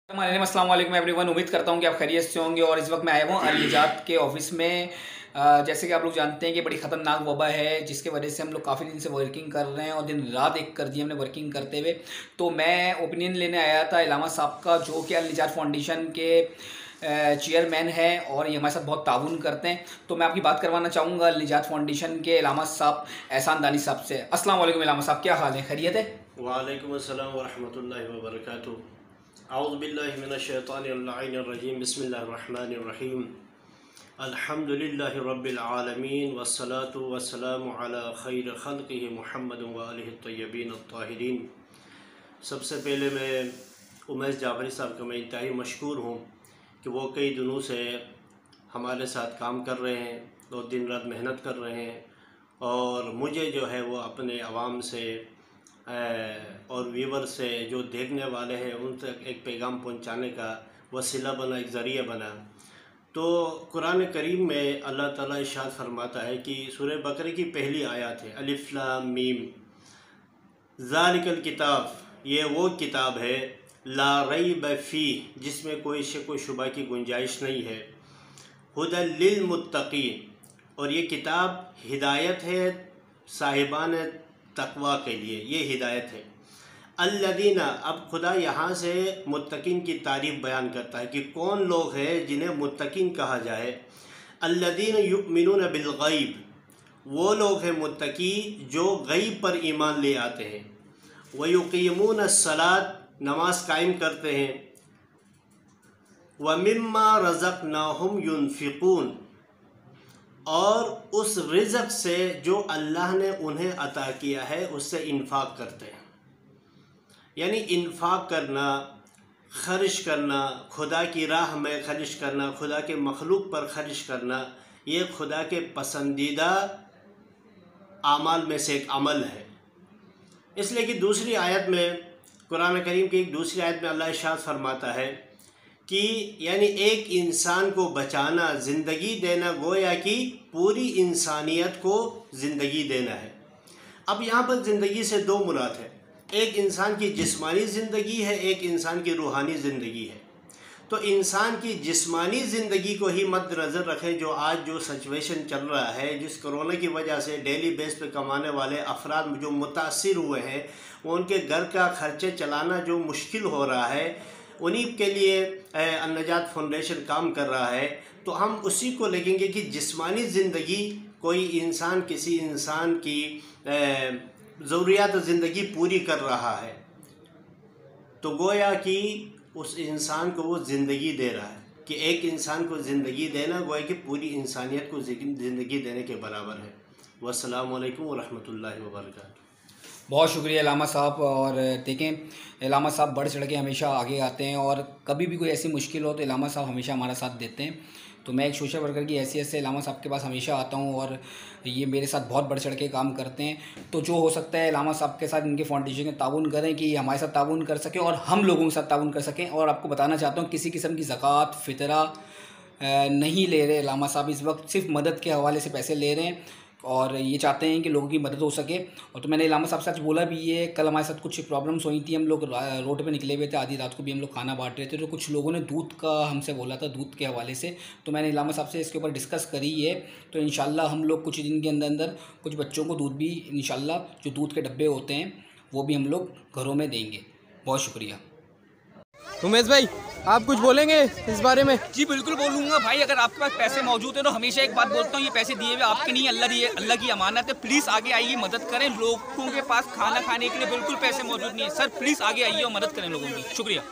अस्सलाम वालेकुम एवरीवन। उम्मीद करता हूँ कि आप खैरियत से होंगे। और इस वक्त मैं आया हूँ अल निजात के ऑफिस में। जैसे कि आप लोग जानते हैं कि बड़ी ख़तरनाक वबा है, जिसके वजह से हम लोग काफ़ी दिन से वर्किंग कर रहे हैं और दिन रात एक कर दी हमने वर्किंग करते हुए। तो मैं ओपिनियन लेने आया था इलामा साहब का, जो कि अल निजात फाउंडेशन के चेयरमैन है और ये हमारे साथ बहुत ताउन करते हैं। तो मैं आपकी बात करवाना चाहूँगा अल निजात फाउंडेशन के इलामा साहब एहसान दानी साहब से। अस्सलाम वालेकुम इलामा साहब, क्या हाल है? खैरियत है? वालेकुम अस्सलाम वरहमतुल्लाहि वबरकातुहू। औज़ु बिल्लाहि मिनश शैतानिर रजीम। बिस्मिल्लाहिर रहमानिर रहीम। अल्हम्दुलिल्लाहि रब्बिल आलमीन वस्सलातु वस्सलामु अला खैर खल्क़िहि मुहम्मद व आलिहि तय्यबीन अत्ताहिरीन। सबसे पहले मैं उमैस जाफरी साहब का मैं इंतहाई मशकूर हूँ कि वो कई दिनों से हमारे साथ काम कर रहे हैं और दिन रात मेहनत कर रहे हैं, और मुझे जो है वो अपने आवाम से और व्यूवर से जो देखने वाले हैं उन तक एक पैगाम पहुंचाने का वसीला बना, एक ज़रिया बना। तो कुरान करीम में अल्लाह ताला इरशाद फरमाता है कि सूरह बकरे की पहली आयत है अलिफ लाम मीम ज़ालिकल किताब, ये वो किताब है ला रैब फी, जिसमें कोई शक व शुबा की गुंजाइश नहीं है, हुदल लिल मुत्तकीन, और ये किताब हिदायत है साहिबान तकवा के लिए, ये हिदायत है। अल्लदीना, अब खुदा यहाँ से मुत्तकीन की तारीफ़ बयान करता है कि कौन लोग हैं जिन्हें मुत्तकीन कहा जाए। अल्लदीना युमिनून बिल गैब, वो लोग हैं मुत्तकी जो गैब पर ईमान ले आते हैं। व युकीमून अस्सलात, नमाज कायम करते हैं। व मिम्मा रज़क़नाहुम युनफ़िक़ून, और उस रिज़्क़ से जो अल्लाह ने उन्हें अता किया है उससे इन्फ़ाक़ करते हैं। यानी इन्फ़ाक़ करना, ख़र्च करना, खुदा की राह में ख़र्च करना, खुदा के मखलूक पर ख़र्च करना, ये खुदा के पसंदीदा आमाल में से एक अमल है। इसलिए कि दूसरी आयत में, कुरान करीम की एक दूसरी आयत में अल्लाह इरशाद फरमाता है कि यानी एक इंसान को बचाना, ज़िंदगी देना, गोया कि पूरी इंसानियत को ज़िंदगी देना है। अब यहाँ पर ज़िंदगी से दो मुराद है, एक इंसान की जिस्मानी ज़िंदगी है, एक इंसान की रूहानी ज़िंदगी है। तो इंसान की जिस्मानी ज़िंदगी को ही मद्देनज़र रखें। जो आज जो सिचुएशन चल रहा है, जिस कोरोना की वजह से डेली बेस पे कमाने वाले अफराद जो मुतासिर हुए हैं, वो उनके घर का खर्चे चलाना जो मुश्किल हो रहा है, उन्हीं के लिए अल निजात फाउंडेशन काम कर रहा है। तो हम उसी को लेंगे कि जिस्मानी ज़िंदगी, कोई इंसान किसी इंसान की ज़रूरियात ज़िंदगी पूरी कर रहा है, तो गोया कि उस इंसान को वो ज़िंदगी दे रहा है। कि एक इंसान को ज़िंदगी देना गोया कि पूरी इंसानियत को ज़िंदगी देने के बराबर है। वस्सलामु अलैकुम वरहमतुल्लाहि वबरकातुहू। बहुत शुक्रिया इलामा साहब। और देखें, इलामा साहब बढ़ चढ़ के हमेशा आगे आते हैं और कभी भी कोई ऐसी मुश्किल हो तो इलामा साहब हमेशा हमारा साथ देते हैं। तो मैं एक सोशल वर्कर की हैसियत से इलामा साहब के पास हमेशा आता हूं और ये मेरे साथ बहुत बढ़ चढ़ के काम करते हैं। तो जो हो सकता है इलामा साहब के साथ इनके फाउंडेशन के ताउन करें कि हमारे साथ ताउन कर सकें और हम लोगों के साथ ताउन कर सकें। और आपको बताना चाहता हूँ, किसी किस्म की ज़कात फ़ितरा नहीं ले रहे इलामा साहब इस वक्त, सिर्फ मदद के हवाले से पैसे ले रहे हैं और ये चाहते हैं कि लोगों की मदद हो सके। और तो मैंने इलामा साहब से आज बोला भी ये, कल हमारे साथ कुछ प्रॉब्लम्स हुई थी, हम लोग रोड पे निकले हुए थे, आधी रात को भी हम लोग खाना बांट रहे थे, तो कुछ लोगों ने दूध का हमसे बोला था, दूध के हवाले से। तो मैंने इलामा साहब से इसके ऊपर डिस्कस करी है। तो इंशाल्लाह हम लोग कुछ दिन के अंदर अंदर कुछ बच्चों को दूध भी इंशाल्लाह, जो दूध के डब्बे होते हैं वो भी हम लोग घरों में देंगे। बहुत शुक्रिया। उमेश भाई, आप कुछ बोलेंगे इस बारे में? जी बिल्कुल बोलूँगा भाई। अगर आपके पास पैसे मौजूद हैं तो हमेशा एक बात बोलता हूँ, ये पैसे दिए हुए आपके नहीं, अल्लाह की अमानत है। प्लीज़ आगे आइए, मदद करें। लोगों के पास खाना खाने के लिए बिल्कुल पैसे मौजूद नहीं है। सर प्लीज़ आगे आइए और मदद करें लोगों की। शुक्रिया।